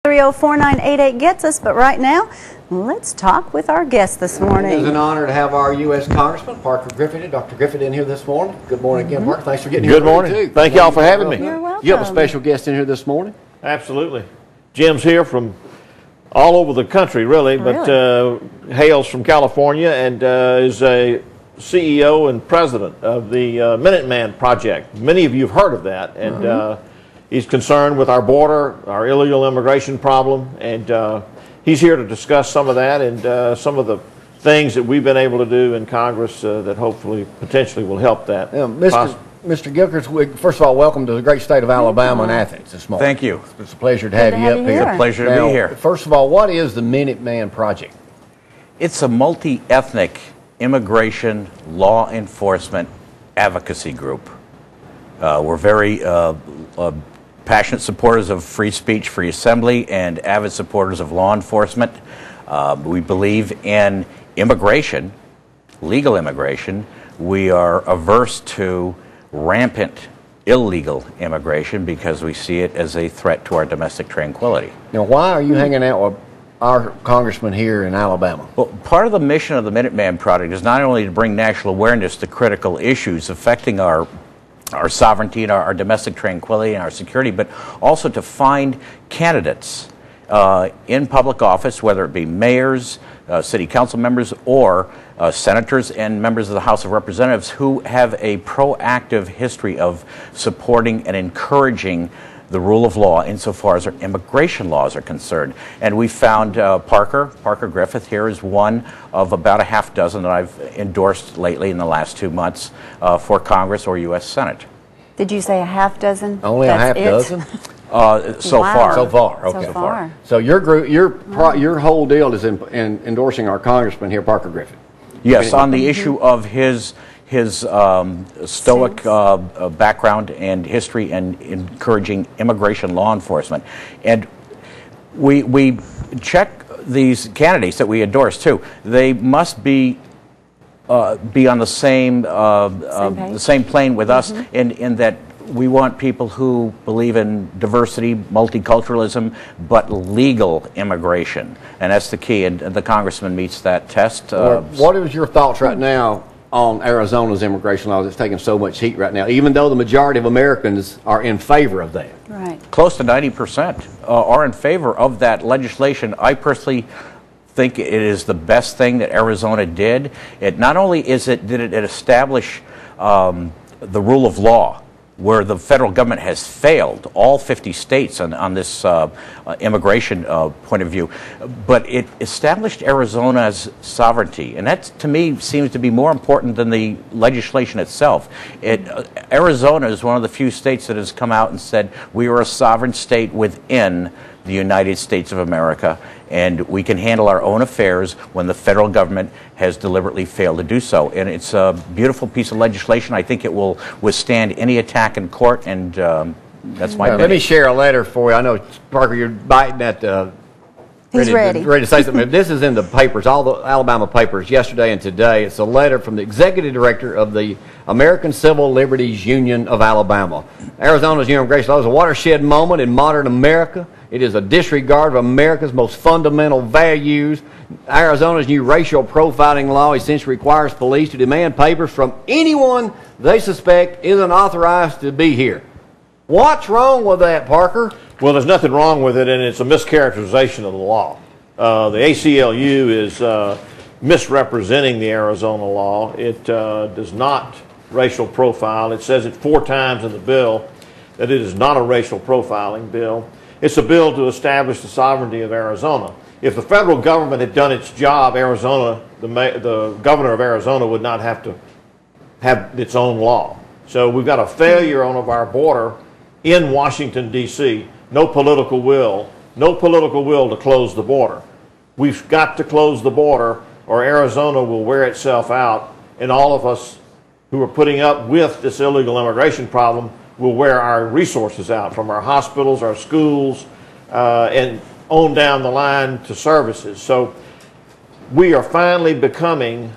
304-988 gets us, but right now, let's talk with our guest this morning. It is an honor to have our U.S. Congressman, Parker Griffith, Dr. Griffith, in here this morning. Good morning again, Parker. Thanks for getting here. Good morning. Thank y'all for having me. You're welcome. You have a special guest in here this morning? Absolutely. Jim's here from all over the country, really, but hails from California and is a CEO and president of the Minuteman Project. Many of you have heard of that, and he's concerned with our border, our illegal immigration problem, and he's here to discuss some of that and some of the things that we've been able to do in Congress that hopefully, potentially will help that. Mr. Gilchrist, first of all, welcome to the great state of Alabama and Athens this morning. Thank you. It's a pleasure to have you up here. It's a pleasure to be here. First of all, what is the Minuteman Project? It's a multi-ethnic immigration law enforcement advocacy group. We're very passionate supporters of free speech, free assembly, and avid supporters of law enforcement. We believe in immigration, legal immigration. We are averse to rampant illegal immigration because we see it as a threat to our domestic tranquility. Now, why are you hanging out with our congressman here in Alabama? Well, part of the mission of the Minuteman Project is not only to bring national awareness to critical issues affecting our sovereignty and our domestic tranquility and our security, but also to find candidates in public office, whether it be mayors, city council members, or senators and members of the House of Representatives who have a proactive history of supporting and encouraging the rule of law insofar as our immigration laws are concerned. And we found Parker Griffith here is one of about a half dozen that I've endorsed lately in the last 2 months for Congress or U.S. Senate. Did you say a half dozen? Only a half dozen? So far. So far, okay. So far. So your group, your whole deal is in endorsing our congressman here, Parker Griffith. Yes, on the issue of his stoic background and history and encouraging immigration law enforcement. And we check these candidates that we endorse too. They must be on the same plane with us in that we want people who believe in diversity, multiculturalism, but legal immigration. And that's the key, and the congressman meets that test. What is your thoughts right now on Arizona's immigration laws that's taking so much heat right now, even though the majority of Americans are in favor of that? Right. Close to 90% are in favor of that legislation. I personally think it is the best thing that Arizona did. It not only did it establish the rule of law, where the federal government has failed all 50 states on this immigration point of view, but it established Arizona's sovereignty, and that to me seems to be more important than the legislation itself. Arizona is one of the few states that has come out and said we are a sovereign state within the United States of America, and we can handle our own affairs when the federal government has deliberately failed to do so. And it's a beautiful piece of legislation. I think it will withstand any attack in court, and that's my opinion. Let me share a letter for you. I know, Parker, you're biting at He's ready to say something. This is in the papers, all the Alabama papers, yesterday and today. It's a letter from the executive director of the American Civil Liberties Union of Alabama. Arizona's new immigration law is a watershed moment in modern America. It is a disregard of America's most fundamental values. Arizona's new racial profiling law essentially requires police to demand papers from anyone they suspect isn't authorized to be here. What's wrong with that, Parker? Well, there's nothing wrong with it, and it's a mischaracterization of the law. The ACLU is misrepresenting the Arizona law. It does not racial profile. It says it 4 times in the bill that it is not a racial profiling bill. It's a bill to establish the sovereignty of Arizona. If the federal government had done its job, Arizona, the governor of Arizona would not have to have its own law. So we've got a failure on our border in Washington, D.C. No political will to close the border. We've got to close the border or Arizona will wear itself out, and all of us who are putting up with this illegal immigration problem will wear our resources out, from our hospitals, our schools, and on down the line to services. So we are finally becoming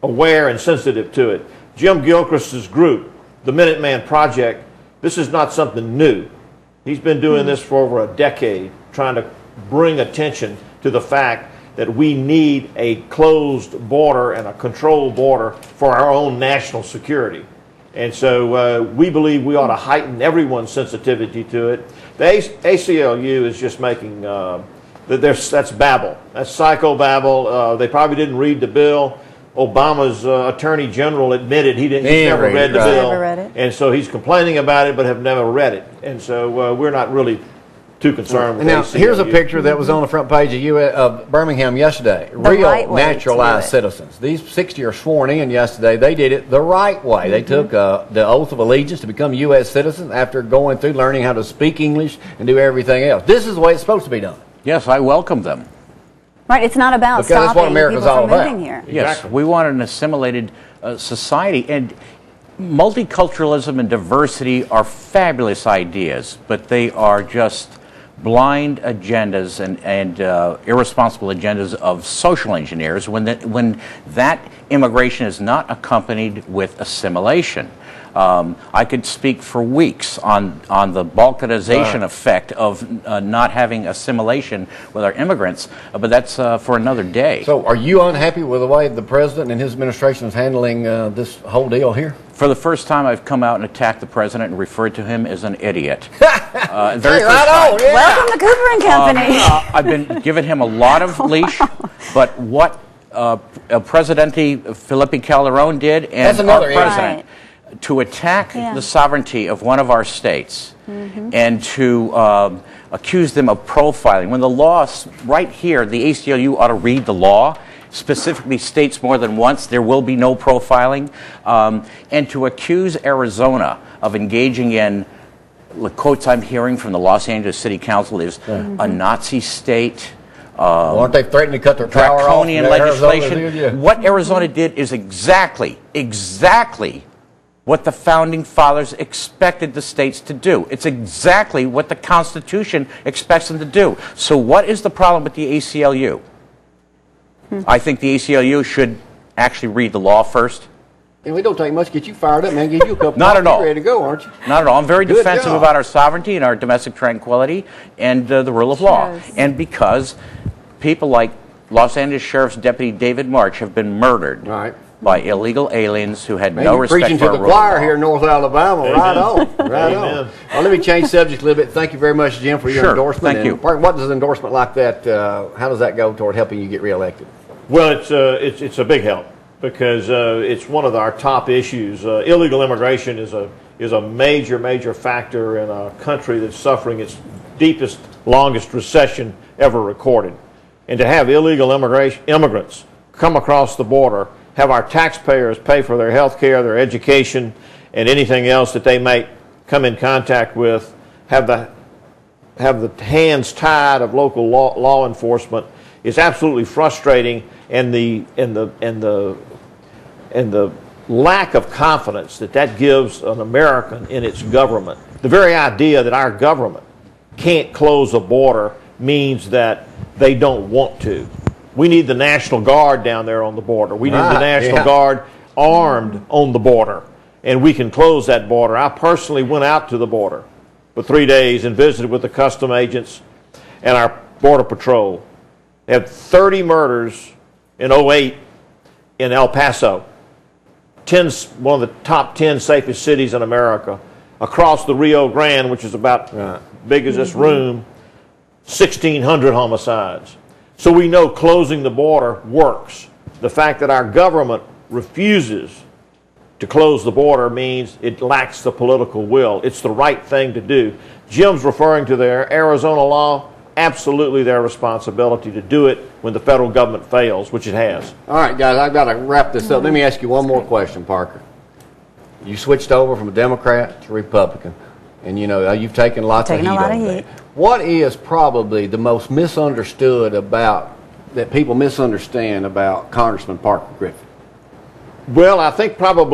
aware and sensitive to it. Jim Gilchrist's group, the Minuteman Project, this is not something new. He's been doing this for over a decade, trying to bring attention to the fact that we need a closed border and a controlled border for our own national security. And so we believe we ought to heighten everyone's sensitivity to it. The ACLU is just making, that's babble. That's psychobabble. They probably didn't read the bill. Obama's Attorney General admitted he's never read the bill. Never read it. And so he's complaining about it but have never read it. And so we're not really too concerned with Now, ACLU. here's a picture that was on the front page of Birmingham yesterday. Real right way to do naturalized it. citizens. These 60 are sworn in yesterday. They did it the right way. They took the oath of allegiance to become U.S. citizens after going through learning how to speak English and do everything else. This is the way it's supposed to be done. Yes, I welcome them. Right, it's not about Because that's what stopping America's people all from about. moving here. Yes, Exactly. we want an assimilated society, and multiculturalism and diversity are fabulous ideas, but they are just blind agendas and irresponsible agendas of social engineers when that immigration is not accompanied with assimilation. I could speak for weeks on the balkanization effect of not having assimilation with our immigrants, but that's for another day. So are you unhappy with the way the president and his administration is handling this whole deal here? For the first time, I've come out and attacked the president and referred to him as an idiot. Hey, right on, yeah. Welcome to Cooper and Company. I've been giving him a lot of leash, but what Presidente Felipe Calderon did and That's another our issue. president to attack the sovereignty of one of our states and to accuse them of profiling. When the law, right here, the ACLU ought to read the law, specifically states more than once there will be no profiling, and to accuse Arizona of engaging in, the quotes I'm hearing from the Los Angeles City Council is a Nazi state. Aren't they threatening to cut their power off? Draconian Yeah, legislation. Arizona did, yeah. What Arizona did is exactly what the Founding Fathers expected the states to do. It's exactly what the Constitution expects them to do. So what is the problem with the ACLU? I think the ACLU should actually read the law first. And we don't take much to get you fired up, man. Get you a couple Not at all. You're ready to go, aren't you? Not at all. I'm very Good defensive job. about our sovereignty and our domestic tranquility and the rule of law. Yes. And because people like Los Angeles Sheriff's Deputy David March have been murdered All right. by illegal aliens who had Man, no you're respect preaching for to our the rule of choir law. here in North Alabama. Right on. Right Amen. on. Well, let me change subject a little bit. Thank you very much, Jim, for your Sure. endorsement. Thank you. And Parker, what does an endorsement like that, how does that go toward helping you get reelected? Well, it's a big help because it's one of our top issues. Illegal immigration is a major factor in a country that's suffering its deepest, longest recession ever recorded. And to have illegal immigrants come across the border, have our taxpayers pay for their health care, their education, and anything else that they might come in contact with, have the hands tied of local law enforcement is absolutely frustrating, and the lack of confidence that gives an American in its government. The very idea that our government can't close a border means that they don't want to. We need the National Guard down there on the border. We need the National Guard armed on the border, and we can close that border. I personally went out to the border for 3 days and visited with the custom agents and our Border Patrol. They had 30 murders in 2008 in El Paso, one of the top 10 safest cities in America. Across the Rio Grande, which is about big as this room, 1,600 homicides. So we know closing the border works. The fact that our government refuses to close the border means it lacks the political will. It's the right thing to do. Jim's referring to their Arizona law. Absolutely their responsibility to do it when the federal government fails, which it has. All right, guys, I've got to wrap this up. Let me ask you one more question, Parker. You switched over from a Democrat to Republican, and you know you've taken lots of heat on that. What is probably the most misunderstood that people misunderstand about Congressman Parker Griffith? Well, I think probably